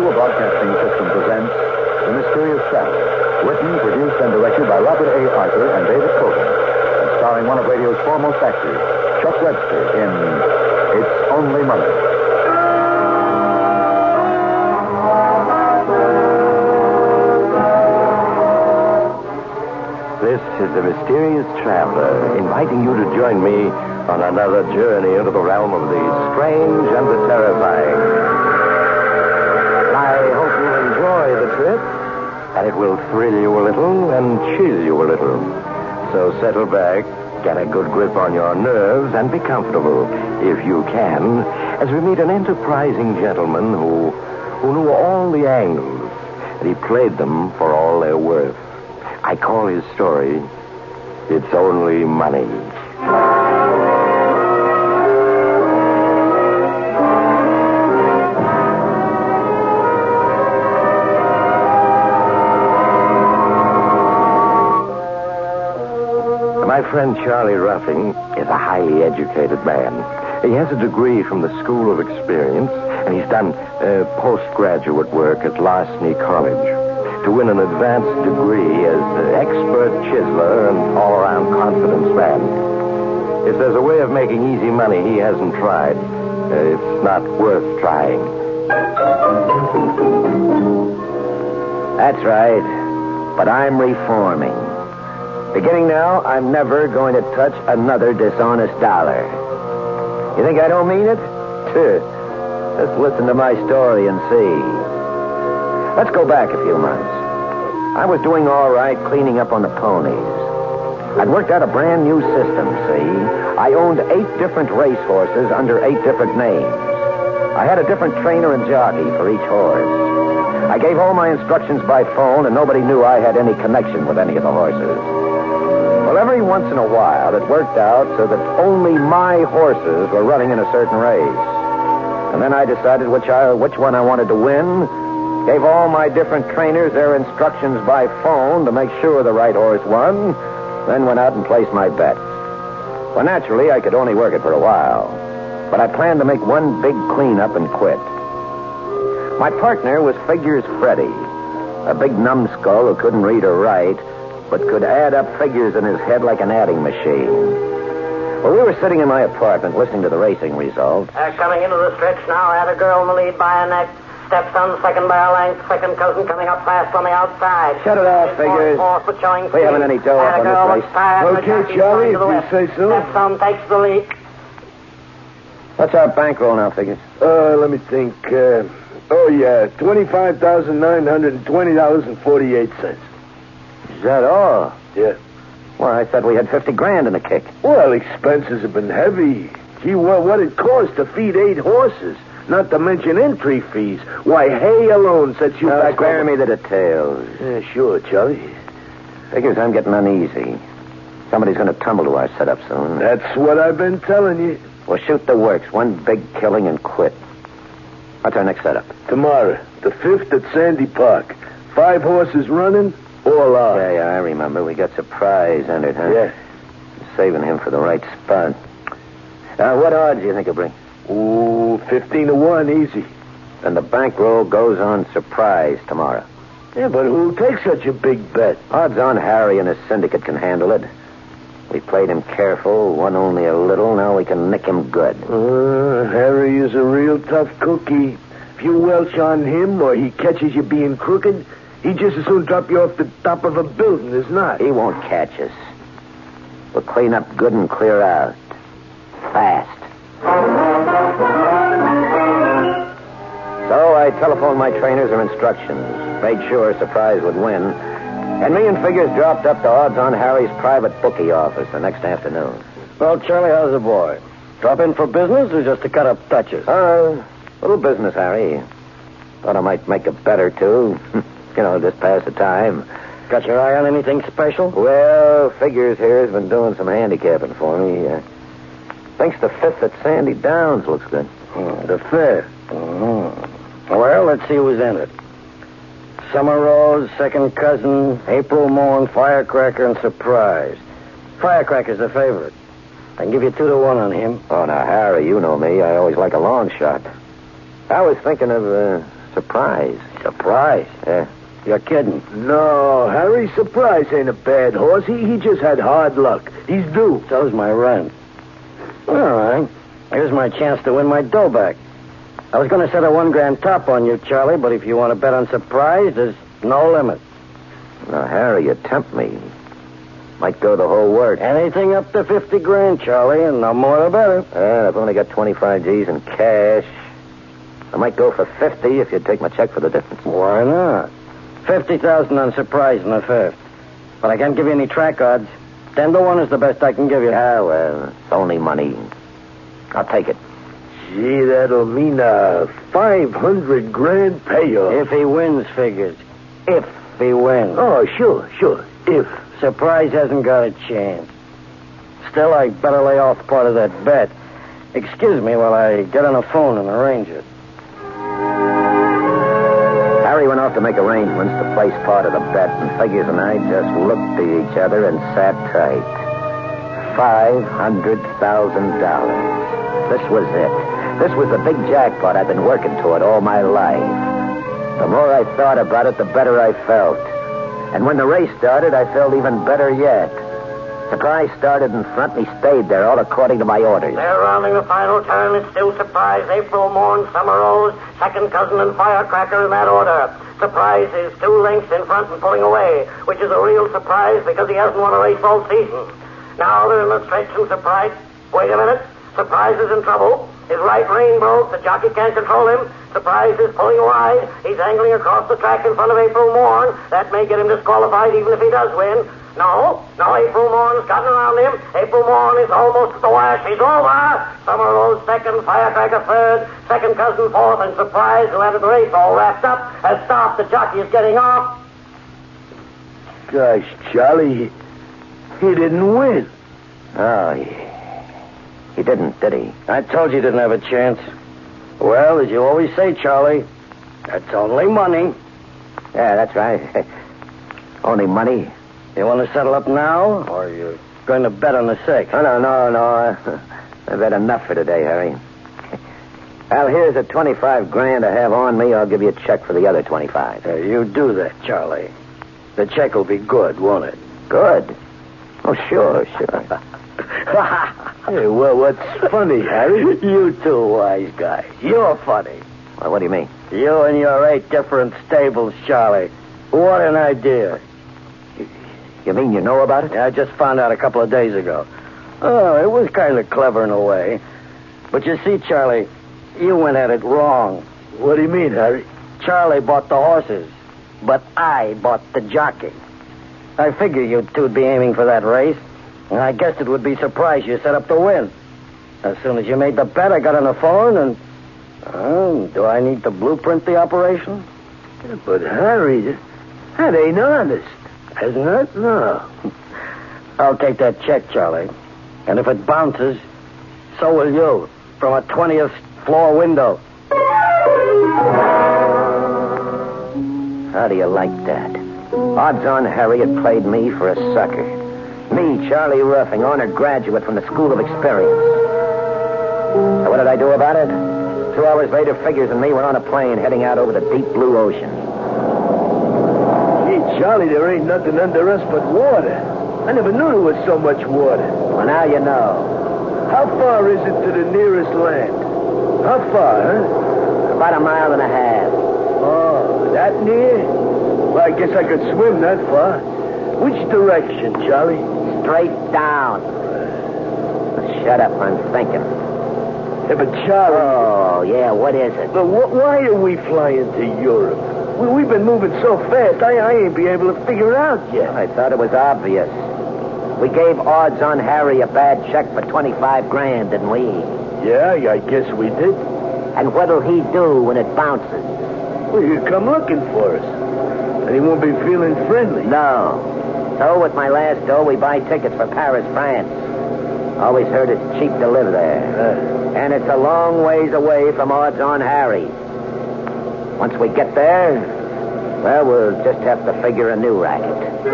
Broadcasting System presents The Mysterious Traveler, written, produced, and directed by Robert A. Arthur and David Kogan, and starring one of radio's foremost actors, Chuck Webster, in It's Only Money. This is The Mysterious Traveler, inviting you to join me on another journey into the realm of the strange and the terrifying. I hope you'll enjoy the trip, and it will thrill you a little and chill you a little. So settle back, get a good grip on your nerves, and be comfortable, if you can, as we meet an enterprising gentleman who knew all the angles, and he played them for all they're worth. I call his story, It's Only Money. My friend Charlie Ruffing is a highly educated man. He has a degree from the School of Experience, and he's done postgraduate work at Larceny College to win an advanced degree as expert chiseler and all-around confidence man. If there's a way of making easy money he hasn't tried, it's not worth trying. That's right. But I'm reforming. Beginning now, I'm never going to touch another dishonest dollar. You think I don't mean it? Just listen to my story and see. Let's go back a few months. I was doing all right cleaning up on the ponies. I'd worked out a brand new system, see? I owned 8 different race horses under 8 different names. I had a different trainer and jockey for each horse. I gave all my instructions by phone, and nobody knew I had any connection with any of the horses. Well, every once in a while, it worked out so that only my horses were running in a certain race. And then I decided which one I wanted to win, gave all my different trainers their instructions by phone to make sure the right horse won, then went out and placed my bet. Well, naturally, I could only work it for a while, but I planned to make one big cleanup and quit. My partner was Figures Freddy, a big numbskull who couldn't read or write, but could add up figures in his head like an adding machine. Well, we were sitting in my apartment listening to the racing results. Coming into the stretch now, had a girl in the lead by a neck. Stepson, second by a length. Second cousin coming up fast on the outside. Shut it off, Figures. We haven't any dough up on this race. Okay, Charlie, if you say so. Stepson takes the lead. What's our bankroll now, Figures? Let me think. $25,920.48. Is that all? Yeah. Well, I thought we had $50,000 in the kick. Well, expenses have been heavy. Gee, what it costs to feed 8 horses, not to mention entry fees. Why, hay alone sets you back. Spare me the details. Yeah, sure, Charlie. Figures I'm getting uneasy. Somebody's going to tumble to our setup soon. That's what I've been telling you. We'll shoot the works, one big killing and quit. What's our next setup? Tomorrow, the 5th at Sandy Park. 5 horses running, all out. Yeah, I remember. We got Surprise entered, huh? Yeah. Saving him for the right spot. What odds do you think he'll bring? Ooh, 15-1, easy. Then the bankroll goes on Surprise tomorrow. Yeah, but who'll take such a big bet? Odds on Harry and his syndicate can handle it. We played him careful, won only a little. Now we can nick him good. Harry is a real tough cookie. If you welch on him or he catches you being crooked, he'd just as soon drop you off the top of a building as not. He won't catch us. We'll clean up good and clear out. Fast. So I telephoned my trainers their instructions, made sure Surprise would win, and me and Figures dropped up to odds on Harry's private bookie office the next afternoon. Well, Charlie, how's the boy? Drop in for business or just to cut up touches? Little business, Harry. Thought I might make a bet or two. Just pass the time. Got your eye on anything special? Well, Figures here has been doing some handicapping for me. Thinks the 5th at Sandy Downs looks good. The 5th? Well, let's see who's in it. Summer Rose, Second Cousin, April Morn, Firecracker, and Surprise. Firecracker's the favorite. I can give you 2-1 on him. Oh, now, Harry, you know me. I always like a long shot. I was thinking of Surprise. Surprise? Yeah. You're kidding. No, Harry, Surprise ain't a bad horse. He just had hard luck. He's due. So's my rent. All right. Here's my chance to win my dough back. I was going to set a $1,000 top on you, Charlie, but if you want to bet on Surprise, there's no limit. Now, Harry, you tempt me. Might go the whole works. Anything up to $50,000, Charlie, and no more the better. I've only got 25 G's in cash. I might go for 50 if you'd take my check for the difference. Why not? 50,000 on Surprise in the fifth. But I can't give you any track odds. 10-1 is the best I can give you. Ah, well, it's only money. I'll take it. Gee, that'll mean a $500,000 payoff. If he wins, figures. If he wins. Oh, sure. If. Surprise hasn't got a chance. Still, I better lay off part of that bet. Excuse me while I get on the phone and arrange it. Harry went off to make arrangements to place part of the bet, and Figures and I just looked at each other and sat tight. $500,000. This was it. This was the big jackpot I'd been working toward all my life. The more I thought about it, the better I felt. And when the race started, I felt even better yet. Surprise started in front, and he stayed there, all according to my orders. They're rounding the final turn. It's still Surprise, April Morn, Summer Rose, Second Cousin, and Firecracker in that order. Surprise is 2 lengths in front and pulling away, which is a real surprise because he hasn't won a race all season. Now they're in the stretch and Surprise. Wait a minute. Surprise is in trouble. His right rein broke. The jockey can't control him. Surprise is pulling wide. He's angling across the track in front of April Morn. That may get him disqualified even if he does win. No, April Morn's gotten around him. April Morn is almost at the wire. She's over. Summer Rose second, Firecracker third, Second Cousin fourth, and Surprise, who had the race all wrapped up, has stopped. The jockey is getting off. Gosh, Charlie, he didn't win. Oh, he didn't, did he? I told you didn't have a chance. Well, as you always say, Charlie, that's only money. Yeah, that's right. Only money. You want to settle up now, or are you going to bet on the 6th? Oh, no. I've had enough for today, Harry. Well, here's the 25 grand I have on me. I'll give you a check for the other 25. You do that, Charlie. The check will be good, won't it? Good? Oh, sure. Hey, well, what's funny, Harry? You too, wise guy. You're funny. Well, what do you mean? You and your 8 different stables, Charlie. What an idea. You mean you know about it? Yeah, I just found out a couple of days ago. Oh, it was kind of clever in a way. But you see, Charlie, you went at it wrong. What do you mean, Harry? Charlie bought the horses, but I bought the jockey. I figured you two'd be aiming for that race, and I guessed it would be Surprise you set up to win. As soon as you made the bet, I got on the phone, and... do I need to blueprint the operation? Yeah, but, Harry, that ain't honest. Isn't it? No. I'll take that check, Charlie. And if it bounces, so will you. From a 20th floor window. How do you like that? Odds on Harry had played me for a sucker. Me, Charlie Ruffing, honored graduate from the School of Experience. So what did I do about it? 2 hours later, Figures and me were on a plane heading out over the deep blue ocean. Gee, Charlie, there ain't nothing under us but water. I never knew there was so much water. Well, now you know. How far is it to the nearest land? How far, huh? About 1.5 miles. Oh, that near? Well, I guess I could swim that far. Which direction, Charlie? Straight down. Shut up, I'm thinking. Yeah, but Charlie... Oh, yeah, what is it? But why are we flying to Europe? We've been moving so fast, I ain't be able to figure it out yet. I thought it was obvious. We gave Odds on Harry a bad check for 25 grand, didn't we? Yeah, I guess we did. And what'll he do when it bounces? Well, he'll come looking for us. And he won't be feeling friendly. No. So with my last dough, we buy tickets for Paris, France. Always heard it's cheap to live there. And it's a long ways away from Odds on Harry. Once we get there, well, we'll just have to figure a new racket.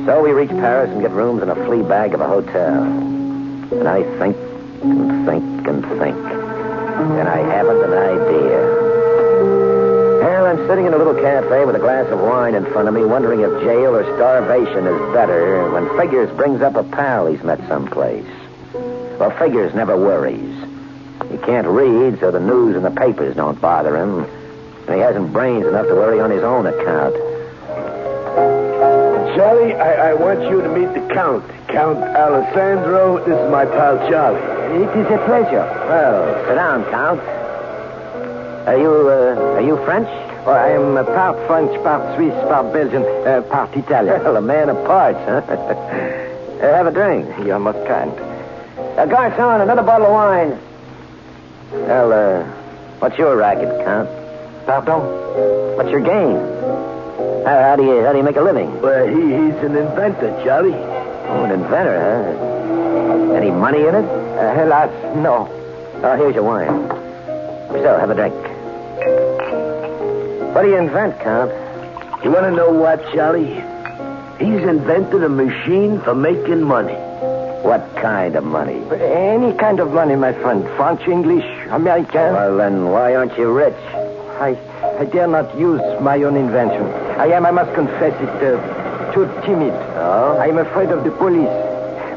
So we reach Paris and get rooms in a flea bag of a hotel. And I think and think and think. And I haven't an idea. Well, I'm sitting in a little cafe with a glass of wine in front of me, wondering if jail or starvation is better, when Figures brings up a pal he's met someplace. Well, Figures never worries. He can't read, so the news and the papers don't bother him. And he hasn't brains enough to worry on his own account. Charlie, I want you to meet the Count. Count Alessandro. This is my pal, Charlie. It is a pleasure. Well, sit down, Count. Are you French? Oh, I am part French, part Swiss, part Belgian, part Italian. Well, a man of parts, huh? Have a drink. You're most kind. Garçon, another bottle of wine. Well, what's your racket, Count? Pardon? What's your game? How do you make a living? Well, he's an inventor, Charlie. Oh, an inventor, huh? Any money in it? Hélas, no. Oh, here's your wine. So, have a drink. What do you invent, Count? You want to know what, Charlie? He's invented a machine for making money. What kind of money? Any kind of money, my friend. French, English, American. Well, then why aren't you rich? I dare not use my own invention. I must confess it, too timid. Oh? I am afraid of the police.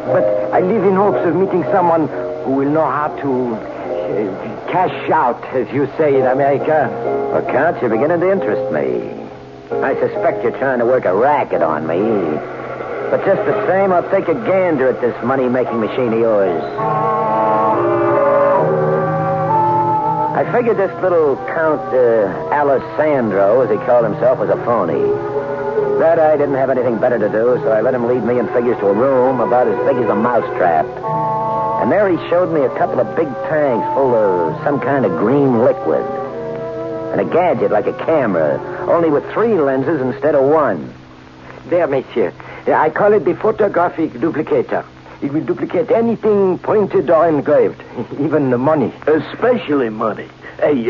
But I live in hopes of meeting someone who will know how to cash out, as you say in America. Well, Count, you're beginning to interest me. I suspect you're trying to work a racket on me. But just the same, I'll take a gander at this money-making machine of yours. I figured this little Count Alessandro, as he called himself, was a phony. That I didn't have anything better to do, so I let him lead me and Figures to a room about as big as a mousetrap. And there he showed me a couple of big tanks full of some kind of green liquid. And a gadget like a camera, only with 3 lenses instead of 1. There, monsieur. I call it the photographic duplicator. It will duplicate anything printed or engraved, even the money. Especially money. Hey,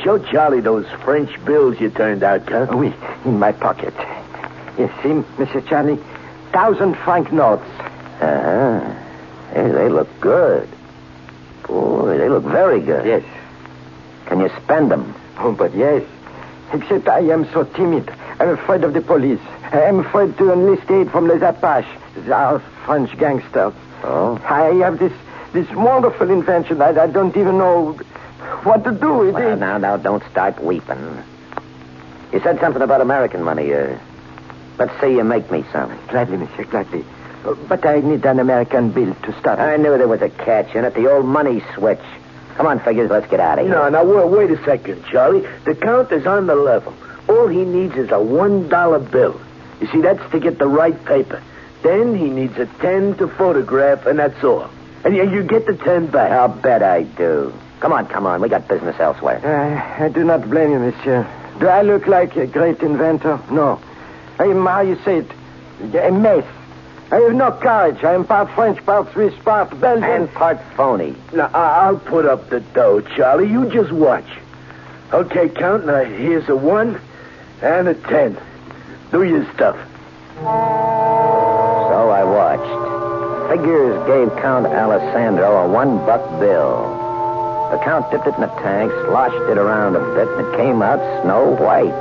show Charlie those French bills you turned out, Count. Oui, in my pocket. You see, Mr. Charlie, 1,000-franc notes. Uh-huh. Hey, they look good. Boy, they look very good. Yes. Can you spend them? Oh, but yes. Except I am so timid. I'm afraid of the police. I'm afraid to enlist aid from les Apaches, our French gangsters. Oh? I have this wonderful invention. I don't even know what to do with it. Now, don't start weeping. You said something about American money. Let's see you make me some. Gladly, monsieur, gladly. But I need an American bill to start. I knew there was a catch in it, the old money switch. Come on, Figures, let's get out of here. No, wait a second, Charlie. The Count is on the level. All he needs is a $1 bill. You see, that's to get the right paper. Then he needs a 10 to photograph, and that's all. And you get the 10 back. I'll bet I do. Come on. We got business elsewhere. I do not blame you, monsieur. Do I look like a great inventor? No. I am, how you say it, a mess. I have no courage. I am part French, part Swiss, part Belgian. And part phony. Now, I'll put up the dough, Charlie. You just watch. Okay, Count. Now, here's a 1 and a 10. Do your stuff. So I watched. Figures gave Count Alessandro a $1 bill. The Count dipped it in a tank, sloshed it around a bit, and it came out snow white.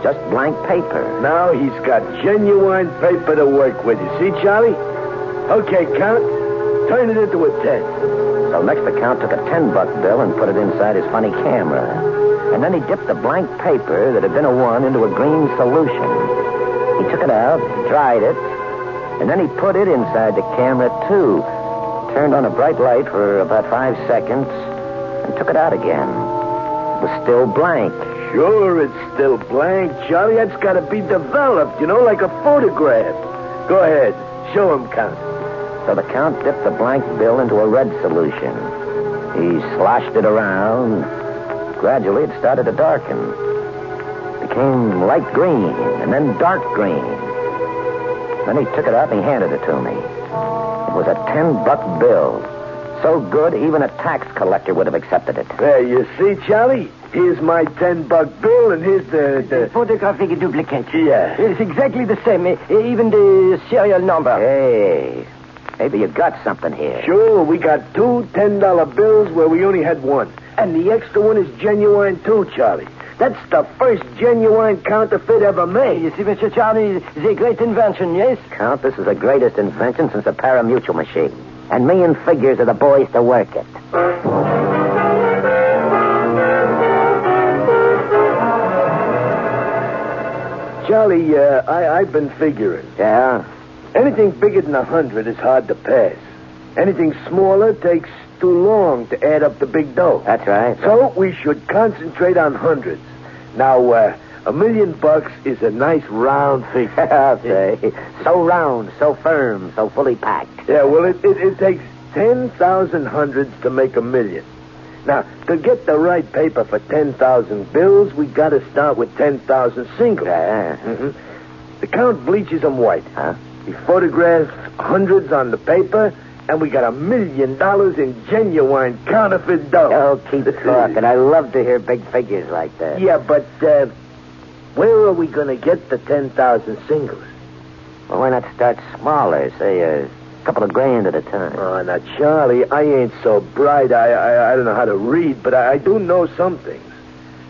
Just blank paper. Now he's got genuine paper to work with. You see, Charlie? Okay, Count. Turn it into a 10. So next the Count took a $10 bill and put it inside his funny camera. And then he dipped the blank paper that had been a 1 into a green solution. He took it out, dried it, and then he put it inside the camera, too. Turned on a bright light for about 5 seconds and took it out again. It was still blank. Sure, it's still blank, Charlie. That's got to be developed, like a photograph. Go ahead. Show him, Count. So the Count dipped the blank bill into a red solution. He sloshed it around. Gradually, it started to darken. It became light green and then dark green. Then he took it out and he handed it to me. It was a $10 bill. So good, even a tax collector would have accepted it. There, you see, Charlie? Here's my $10 bill, and here's the... Photographic duplicate. Yeah. It's exactly the same, even the serial number. Hey, maybe you got something here. Sure, we got two $10 bills where we only had one. And the extra one is genuine, too, Charlie. That's the first genuine counterfeit ever made. You see, Mr. Charlie, it's a great invention, yes? Count, this is the greatest invention since the parimutuel machine. And me and figures are the boys to work it. Charlie, I've been figuring. Yeah? Anything bigger than 100 is hard to pass. Anything smaller takes too long to add up the big dough. That's right. So we should concentrate on hundreds. Now, $1 million is a nice round figure. I'll say. So round, so firm, so fully packed. Yeah, well, it takes 10,000 hundreds to make $1 million. Now, to get the right paper for 10,000 bills, we got to start with 10,000 singles. The count bleaches them white. Huh? He photographs hundreds on the paper, and we got $1 million in genuine counterfeit dough. Oh, keep talking. I love to hear big figures like that. Yeah, but where are we going to get the 10,000 singles? Well, why not start smaller? Say a couple of grand at a time. Oh, now, Charlie, I ain't so bright. I don't know how to read, but I do know some things.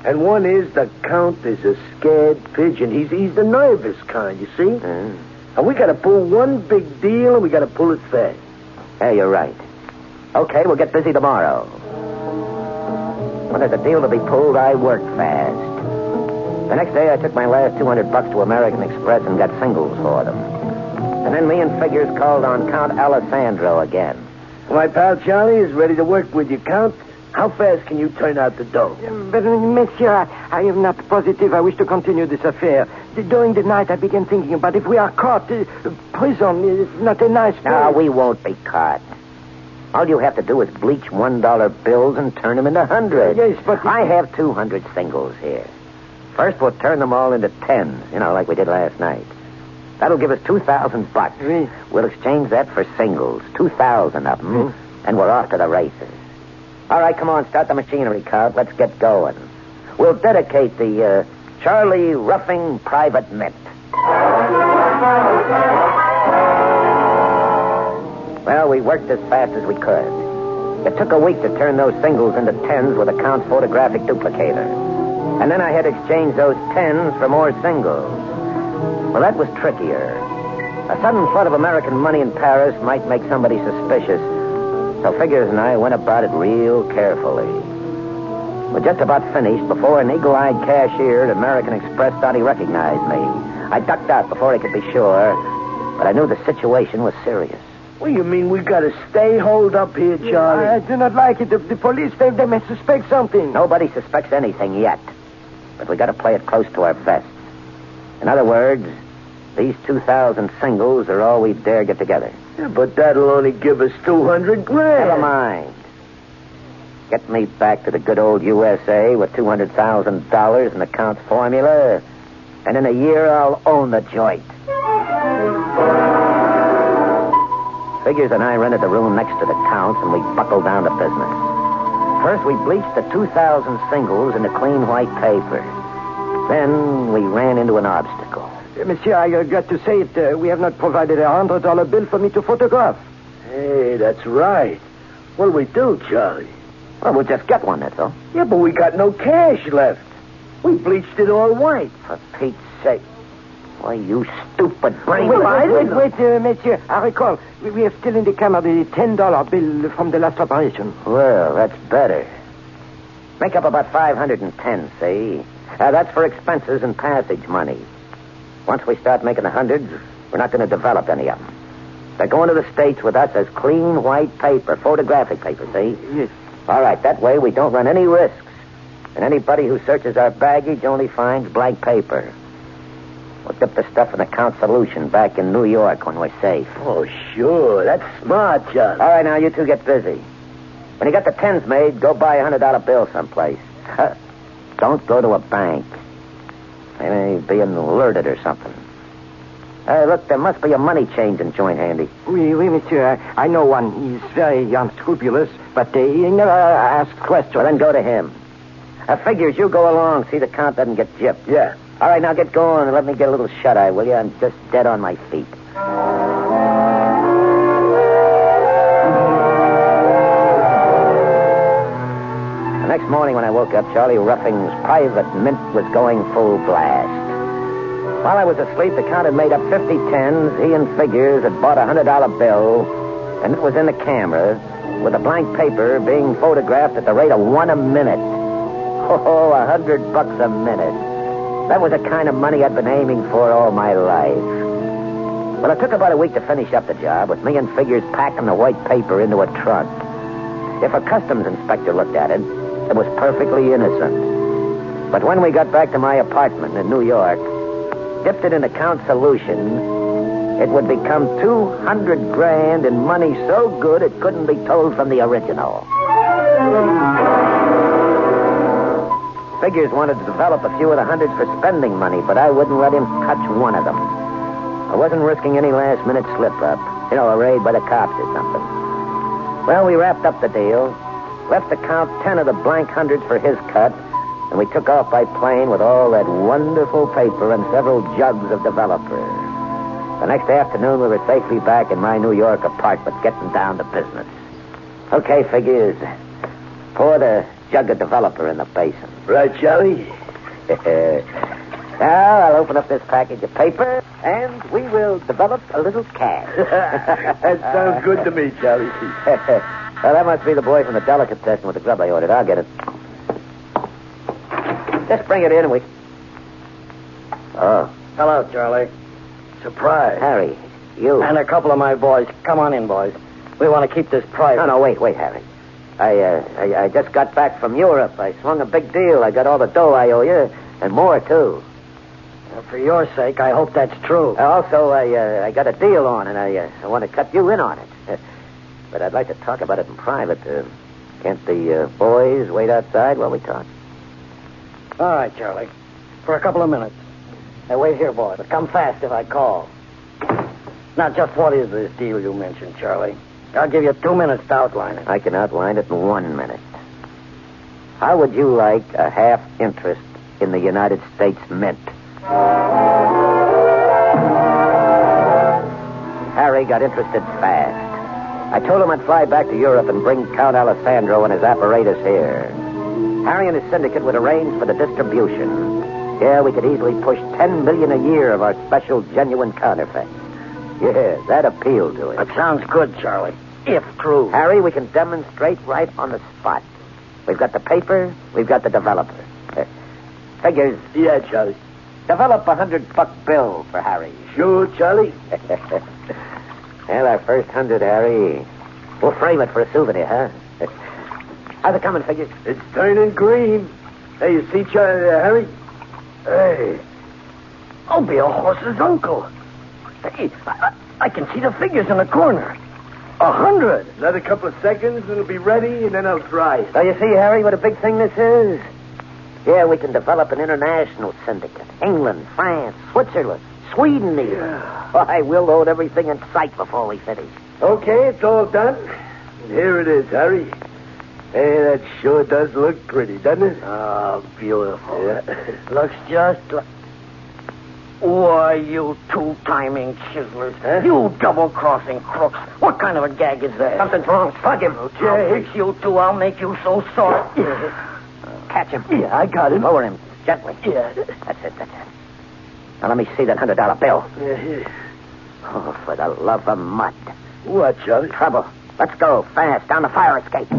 And one is the Count is a scared pigeon. He's the nervous kind, you see? And we got to pull one big deal, and we got to pull it fast. Yeah, you're right. Okay, we'll get busy tomorrow. When there's a deal to be pulled, I work fast. The next day, I took my last $200 to American Express and got singles for them. And then me and figures called on Count Alessandro again. My pal Charlie is ready to work with you, Count. How fast can you turn out the dough? But, monsieur, I am not positive I wish to continue this affair. During the night, I began thinking about if we are caught, prison is not a nice place. No, we won't be caught. All you have to do is bleach $1 bills and turn them into hundreds. Yes, but... I have 200 singles here. First, we'll turn them all into tens, like we did last night. That'll give us $2,000. Oui. We'll exchange that for singles, 2,000 of them, and we're off to the races. All right, come on, start the machinery, Count. Let's get going. We'll dedicate the Charlie Ruffing Private Mint. Well, we worked as fast as we could. It took a week to turn those singles into tens with a Count's photographic duplicator. And then I had to exchange those tens for more singles. Well, that was trickier. A sudden flood of American money in Paris might make somebody suspicious. So Figures and I went about it real carefully. We're just about finished before an eagle-eyed cashier at American Express thought he recognized me. I ducked out before he could be sure, but I knew the situation was serious. What do you mean we got to stay holed up here, Charlie? I do not like it. The police, they may suspect something. Nobody suspects anything yet, but we got to play it close to our vests. In other words, these 2,000 singles are all we dare get together. Yeah, but that'll only give us 200 grand. Never mind. Get me back to the good old USA with $200,000 in the Count's formula, and in a year I'll own the joint. Figures and I rented the room next to the Count's, and we buckled down to business. First, we bleached the 2,000 singles into clean white paper. Then we ran into an obstacle. Monsieur, I regret to say it. We have not provided a $100 bill for me to photograph. Hey, that's right. What'll we do, Charlie? Well, we'll just get one, that's all. Yeah, but we got no cash left. We bleached it all white. For Pete's sake. Why, you stupid brain. Wait, monsieur. I recall. We have still in the camera the $10 bill from the last operation. Well, that's better. Make up about 510, see? That's for expenses and passage money. Once we start making the hundreds, we're not going to develop any of them. They're going to the States with us as clean white paper, photographic paper, see? Yes. All right, that way we don't run any risks. And anybody who searches our baggage only finds blank paper. We'll dip the stuff in the Count solution back in New York when we're safe. Oh, sure. That's smart, Charlie. All right, now you two get busy. When you got the tens made, go buy a $100 bill someplace. Don't go to a bank. Maybe being alerted or something. Look, there must be a money-changing joint handy. Oui, monsieur. I know one. He's very unscrupulous, but he never asks questions. Well, then go to him. Figures, you go along. See the count doesn't get gypped. Yeah. All right, now get going and let me get a little shut-eye, will you? I'm just dead on my feet. The next morning when I woke up, Charlie Ruffing's private mint was going full blast. While I was asleep, the count had made up 50 tens. He and Figures had bought a $100 bill, and it was in the camera, with a blank paper being photographed at the rate of one a minute. Oh, $100 a minute. That was the kind of money I'd been aiming for all my life. Well, it took about a week to finish up the job, with me and Figures packing the white paper into a trunk. If a customs inspector looked at it, it was perfectly innocent. But when we got back to my apartment in New York, dipped it in a count solution, it would become 200 grand in money so good it couldn't be told from the original. Figures wanted to develop a few of the hundreds for spending money, but I wouldn't let him touch one of them. I wasn't risking any last-minute slip-up. You know, a raid by the cops or something. Well, we wrapped up the deal, left the count 10 of the blank hundreds for his cut, and we took off by plane with all that wonderful paper and several jugs of developer. The next afternoon, we were safely back in my New York apartment, getting down to business. Okay, Figures. Pour the jug of developer in the basin. Right, Charlie? Now, I'll open up this package of paper, and we will develop a little cash. That sounds good to me, Charlie. Well, that must be the boy from the delicatessen with the grub I ordered. I'll get it. Just bring it in and we... Oh. Hello, Charlie. Surprise. Harry, you... And a couple of my boys. Come on in, boys. We want to keep this private. No, wait, Harry. I just got back from Europe. I swung a big deal. I got all the dough I owe you, and more, too. For your sake, I hope that's true. Also, I got a deal on, and I want to cut you in on it. But I'd like to talk about it in private. Can't the boys wait outside while we talk? All right, Charlie. For a couple of minutes. Now, wait here, boy, but come fast if I call. Now, just what is this deal you mentioned, Charlie? I'll give you 2 minutes to outline it. I can outline it in 1 minute. How would you like a half interest in the United States Mint? Harry got interested fast. I told him I'd fly back to Europe and bring Count Alessandro and his apparatus here. Harry and his syndicate would arrange for the distribution. Yeah, we could easily push $10 million a year of our special genuine counterfeit. Yeah, that appealed to him. That sounds good, Charlie. If true. Harry, we can demonstrate right on the spot. We've got the paper, we've got the developer. Figures. Yeah, Charlie. Develop a $100 bill for Harry. Sure, Charlie. Well, our first 100, Harry. We'll frame it for a souvenir, huh? How's it coming, Figures? It's turning green. Hey, you see, Harry? Hey. I'll be a horse's uncle. Hey, I can see the figures in the corner. 100. Another couple of seconds, and it'll be ready, and then I'll try it. So you see, Harry, what a big thing this is? Yeah, we can develop an international syndicate. England, France, Switzerland, Sweden even. Yeah. Why, we'll load everything in sight before we finish. Okay, it's all done. And here it is, Harry. Hey, that sure does look pretty, doesn't it? Oh, beautiful. Yeah. Looks just like... Why, you two-timing chiselers. Huh? You double-crossing crooks. What kind of a gag is that? Something's wrong. Slug him. I'll fix you two. I'll make you so sore. Catch him. Yeah, I got him. Lower him gently. Yeah. That's it. Now let me see that $100 bill. Yeah. Oh, for the love of mud. What, Charlie? Trouble. Let's go. Fast. Down the fire escape.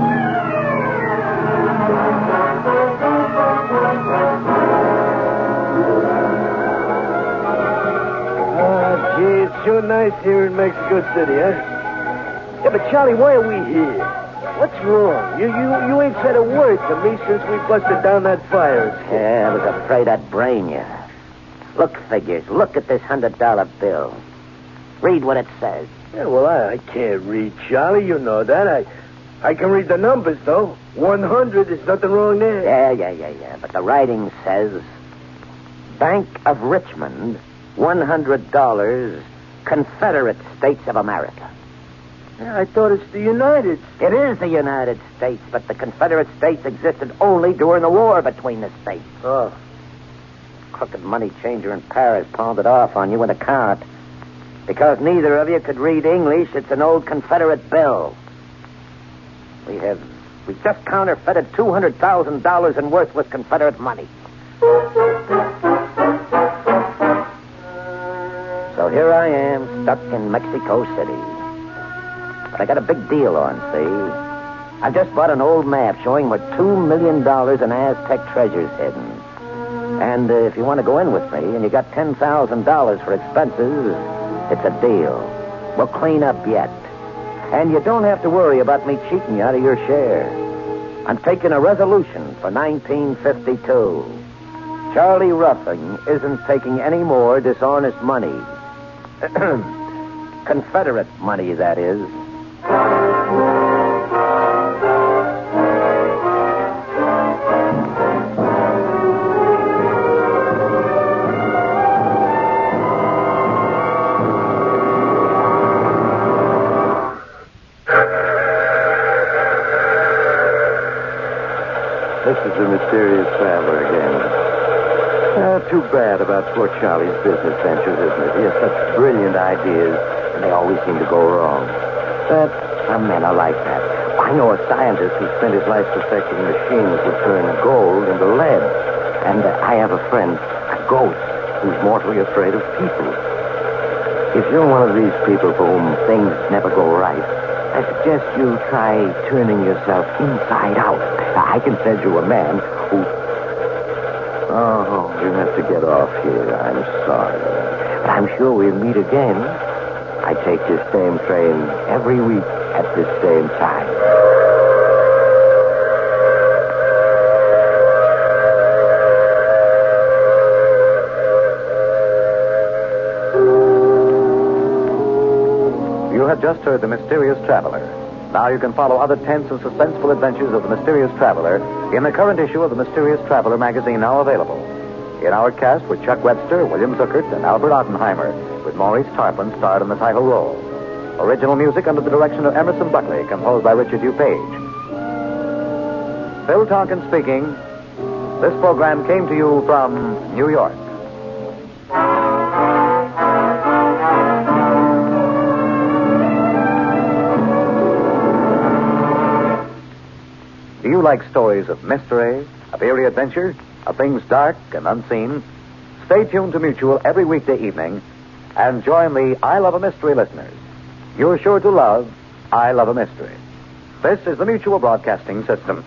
Gee, it's sure nice here in Mexico City, huh? Yeah, but Charlie, why are we here? What's wrong? You ain't said a word to me since we busted down that fire. Yeah, I was afraid I'd brain you. Look, Figures. Look at this $100 bill. Read what it says. Yeah, well, I can't read, Charlie. You know that. I can read the numbers, though. 100, there's nothing wrong there. Yeah. But the writing says, Bank of Richmond, $100, Confederate States of America. Yeah, I thought it's the United States. It is the United States, but the Confederate States existed only during the war between the states. Oh. Crooked money changer in Paris pawned it off on you in a cart. Because neither of you could read English, it's an old Confederate bill. We just counterfeited $200,000 in worthless Confederate money. So here I am, stuck in Mexico City. But I got a big deal on, see? I just bought an old map showing where $2 million in Aztec treasures hidden. And if you want to go in with me and you got $10,000 for expenses, it's a deal. We'll clean up yet. And you don't have to worry about me cheating you out of your share. I'm taking a resolution for 1952. Charlie Ruffing isn't taking any more dishonest money. Confederate money, that is. This is the Mysterious Traveler again. Too bad about poor Charlie's business ventures, isn't it? He has such brilliant ideas, and they always seem to go wrong. But some men are like that. I know a scientist who spent his life perfecting machines that turn gold into lead. And I have a friend, a ghost, who's mortally afraid of people. If you're one of these people for whom things never go right, I suggest you try turning yourself inside out. I can send you a man who... Oh, you have to get off here. I'm sorry. But I'm sure we'll meet again. I take this same train every week at this same time. You have just heard The Mysterious Traveler. Now you can follow other tense and suspenseful adventures of The Mysterious Traveler in the current issue of The Mysterious Traveler magazine, now available. In our cast were Chuck Webster, William Zuckert, and Albert Oppenheimer, with Maurice Tarplin starred in the title role. Original music under the direction of Emerson Buckley, composed by Richard DuPage. Phil Tonkin speaking. This program came to you from New York. Do you like stories of mystery, of eerie adventure, of things dark and unseen? Stay tuned to Mutual every weekday evening and join the I Love a Mystery listeners. You're sure to love I Love a Mystery. This is the Mutual Broadcasting System.